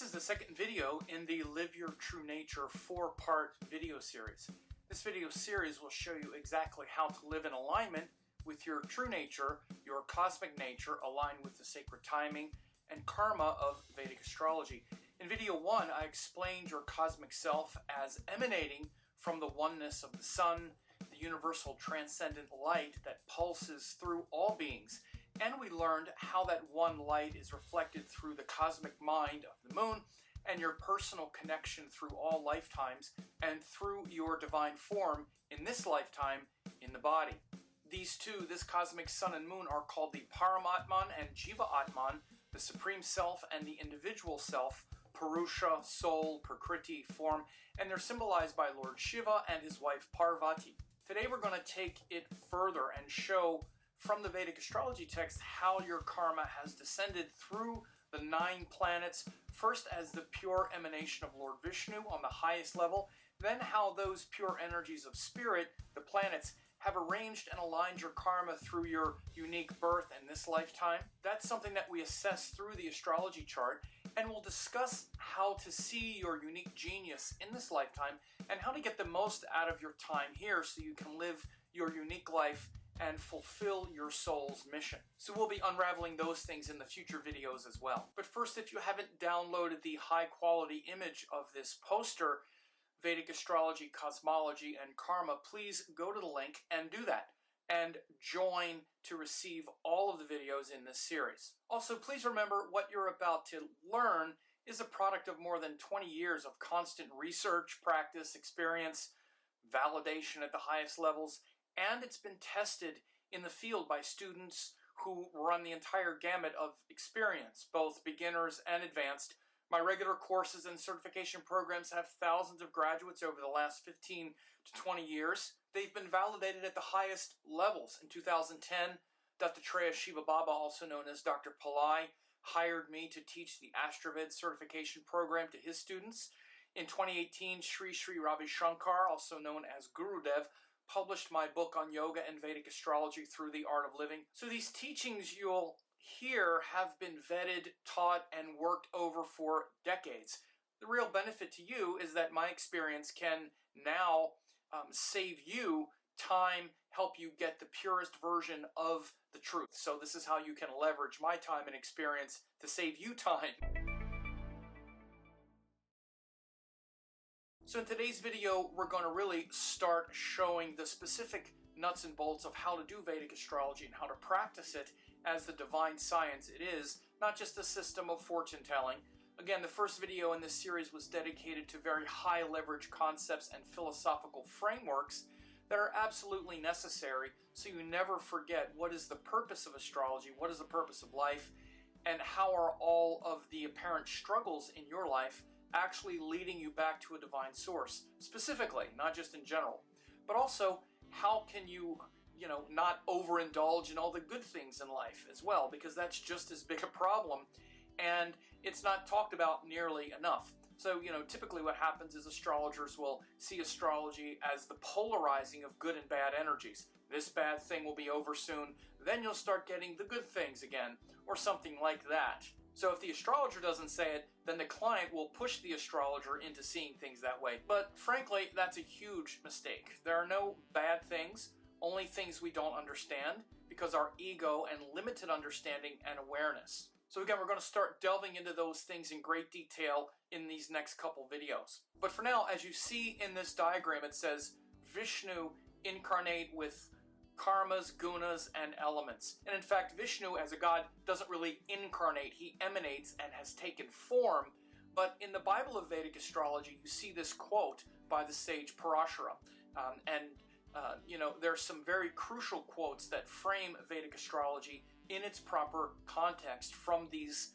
This is the second video in the Live Your True Nature 4-part video series. This video series will show you exactly how to live in alignment with your true nature, your cosmic nature, aligned with the sacred timing and karma of Vedic astrology. In video 1, I explained your cosmic self as emanating from the oneness of the sun, the universal transcendent light that pulses through all beings. And we learned how that one light is reflected through the cosmic mind of the moon and your personal connection through all lifetimes and through your divine form in this lifetime in the body. These two, this cosmic sun and moon, are called the Paramatman and Jiva Atman, the supreme self and the individual self, Purusha, soul, Prakriti, form, and they're symbolized by Lord Shiva and his wife Parvati. Today we're going to take it further and show from the Vedic astrology text how your karma has descended through the 9 planets, first as the pure emanation of Lord Vishnu on the highest level, then how those pure energies of spirit, the planets, have arranged and aligned your karma through your unique birth in this lifetime. That's something that we assess through the astrology chart, and we'll discuss how to see your unique genius in this lifetime and how to get the most out of your time here so you can live your unique life and fulfill your soul's mission. So we'll be unraveling those things in the future videos as well. But first, if you haven't downloaded the high-quality image of this poster, Vedic Astrology, Cosmology, and Karma, please go to the link and do that, and join to receive all of the videos in this series. Also, please remember what you're about to learn is a product of more than 20 years of constant research, practice, experience, validation at the highest levels, and it's been tested in the field by students who run the entire gamut of experience, both beginners and advanced. My regular courses and certification programs have thousands of graduates over the last 15 to 20 years. They've been validated at the highest levels. In 2010, Dattatreya Shiva Baba, also known as Dr. Pillai, hired me to teach the Astroved certification program to his students. In 2018, Sri Sri Ravi Shankar, also known as Gurudev, published my book on yoga and Vedic astrology through the art of living. So these teachings you'll hear have been vetted, taught, and worked over for decades. The real benefit to you is that my experience can now save you time, help you get the purest version of the truth. So this is how you can leverage my time and experience to save you time. So in today's video, we're going to really start showing the specific nuts and bolts of how to do Vedic astrology and how to practice it as the divine science it is, not just a system of fortune telling. Again, the first video in this series was dedicated to very high leverage concepts and philosophical frameworks that are absolutely necessary so you never forget what is the purpose of astrology, what is the purpose of life, and how are all of the apparent struggles in your life actually leading you back to a divine source, specifically, not just in general. But also, how can you not overindulge in all the good things in life as well, because that's just as big a problem, and it's not talked about nearly enough. So, typically what happens is astrologers will see astrology as the polarizing of good and bad energies. This bad thing will be over soon, then you'll start getting the good things again, or something like that. So if the astrologer doesn't say it, then the client will push the astrologer into seeing things that way. But frankly, that's a huge mistake. There are no bad things, only things we don't understand because our ego and limited understanding and awareness. So again, we're going to start delving into those things in great detail in these next couple videos. But for now, as you see in this diagram, it says Vishnu incarnate with karmas, gunas, and elements. And in fact, Vishnu as a god doesn't really incarnate, he emanates and has taken form. But in the Bible of Vedic astrology, you see this quote by the sage Parashara. There's some very crucial quotes that frame Vedic astrology in its proper context from these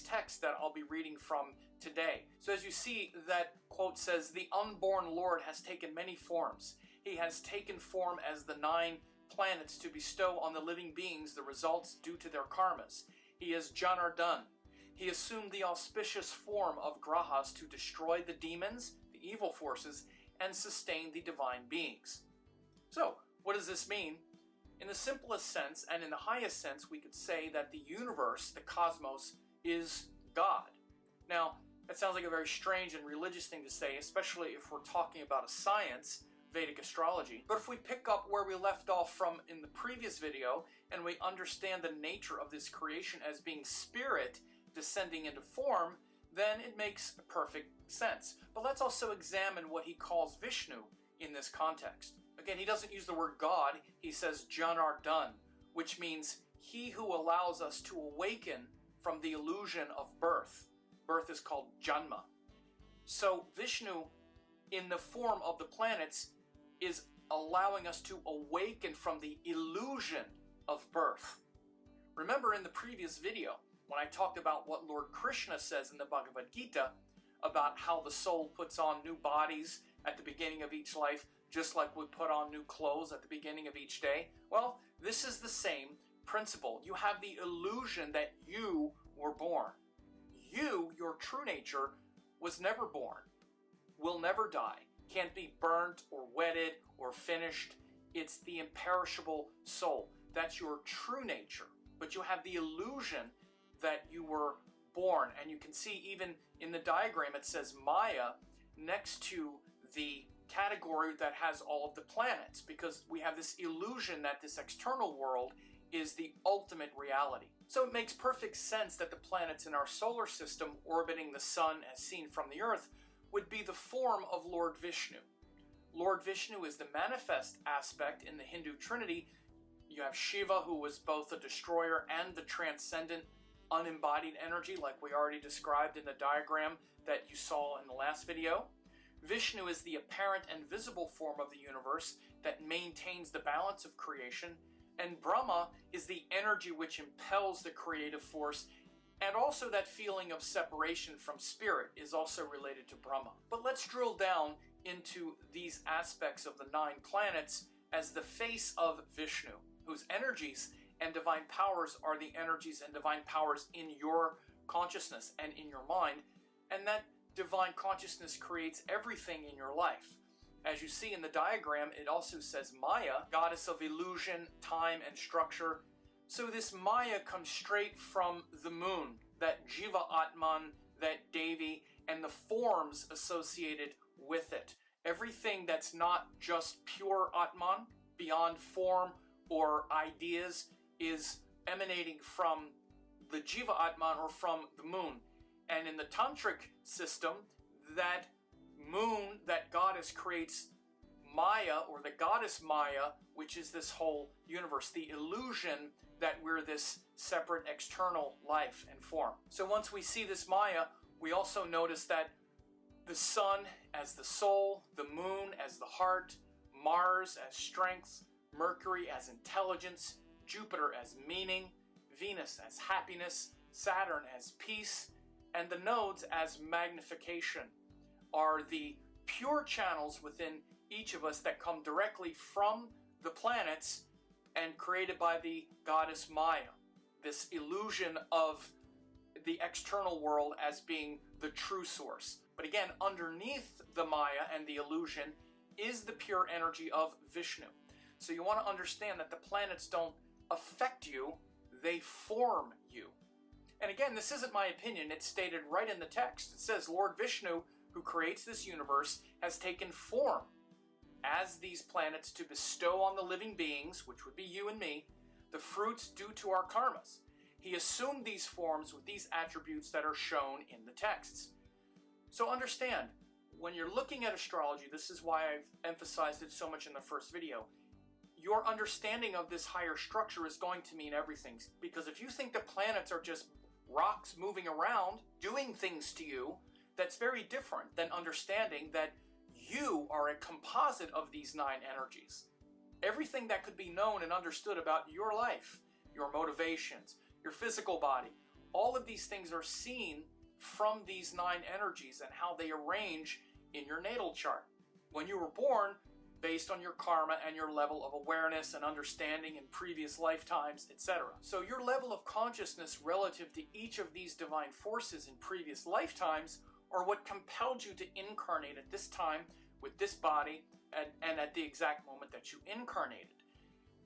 texts that I'll be reading from today. So as you see, that quote says, "The unborn Lord has taken many forms. He has taken form as the 9 planets to bestow on the living beings the results due to their karmas. He is Janardhan. He assumed the auspicious form of grahas to destroy the demons, the evil forces, and sustain the divine beings." So, what does this mean? In the simplest sense, and in the highest sense, we could say that the universe, the cosmos, is God. Now, That sounds like a very strange and religious thing to say, especially if we're talking about a science, Vedic astrology. But if we pick up where we left off from in the previous video, and we understand the nature of this creation as being spirit descending into form, then it makes perfect sense. But let's also examine what he calls Vishnu in this context. Again, he doesn't use the word God, he says Janardhan, which means he who allows us to awaken from the illusion of birth. Birth is called Janma. So Vishnu, in the form of the planets, is allowing us to awaken from the illusion of birth. Remember in the previous video, when I talked about what Lord Krishna says in the Bhagavad Gita, about how the soul puts on new bodies at the beginning of each life, just like we put on new clothes at the beginning of each day? Well, this is the same principle. You have the illusion that you were born. You, your true nature, was never born, will never die, can't be burnt or wetted or finished. It's the imperishable soul. That's your true nature. But you have the illusion that you were born. And you can see even in the diagram it says Maya next to the category that has all of the planets, because we have this illusion that this external world is the ultimate reality. So it makes perfect sense that the planets in our solar system orbiting the sun as seen from the Earth would be the form of Lord Vishnu. Lord Vishnu is the manifest aspect in the Hindu Trinity. You have Shiva, who was both the destroyer and the transcendent unembodied energy, like we already described in the diagram that you saw in the last video. Vishnu is the apparent and visible form of the universe that maintains the balance of creation, and Brahma is the energy which impels the creative force, and also that feeling of separation from spirit is also related to Brahma. But let's drill down into these aspects of the 9 planets as the face of Vishnu, whose energies and divine powers are the energies and divine powers in your consciousness and in your mind, and that divine consciousness creates everything in your life. As you see in the diagram, it also says Maya, goddess of illusion, time, and structure. So this Maya comes straight from the moon, that Jiva Atman, that Devi, and the forms associated with it. Everything that's not just pure Atman, beyond form or ideas, is emanating from the Jiva Atman or from the moon. And in the tantric system, that moon, that goddess, creates Maya, or the goddess Maya, which is this whole universe, the illusion that we're this separate external life and form. So once we see this Maya, we also notice that the sun as the soul, the moon as the heart, Mars as strength, Mercury as intelligence, Jupiter as meaning, Venus as happiness, Saturn as peace, and the nodes as magnification are the pure channels within each of us that come directly from the planets and created by the goddess Maya, this illusion of the external world as being the true source. But again, underneath the Maya and the illusion is the pure energy of Vishnu. So you want to understand that the planets don't affect you, they form you. And again, this isn't my opinion, it's stated right in the text. It says Lord Vishnu, who creates this universe, has taken form as these planets to bestow on the living beings, which would be you and me, the fruits due to our karmas. He assumed these forms with these attributes that are shown in the texts. So understand, when you're looking at astrology, this is why I've emphasized it so much in the first video, your understanding of this higher structure is going to mean everything. Because if you think the planets are just rocks moving around, doing things to you, that's very different than understanding that you are a composite of these 9 energies. Everything that could be known and understood about your life, your motivations, your physical body, all of these things are seen from these 9 energies and how they arrange in your natal chart. When you were born, based on your karma and your level of awareness and understanding in previous lifetimes, etc. So your level of consciousness relative to each of these divine forces in previous lifetimes are what compelled you to incarnate at this time with this body and at the exact moment that you incarnated.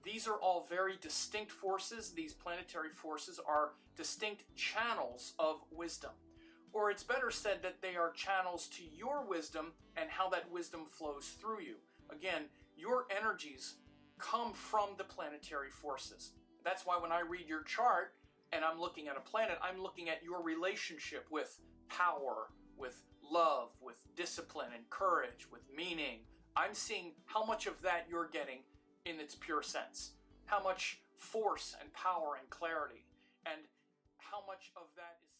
These are all very distinct forces. These planetary forces are distinct channels of wisdom. Or it's better said that they are channels to your wisdom and how that wisdom flows through you. Again, your energies come from the planetary forces. That's why when I read your chart and I'm looking at a planet, I'm looking at your relationship with power, with love, with discipline and courage, with meaning. I'm seeing how much of that you're getting in its pure sense. How much force and power and clarity, and how much of that is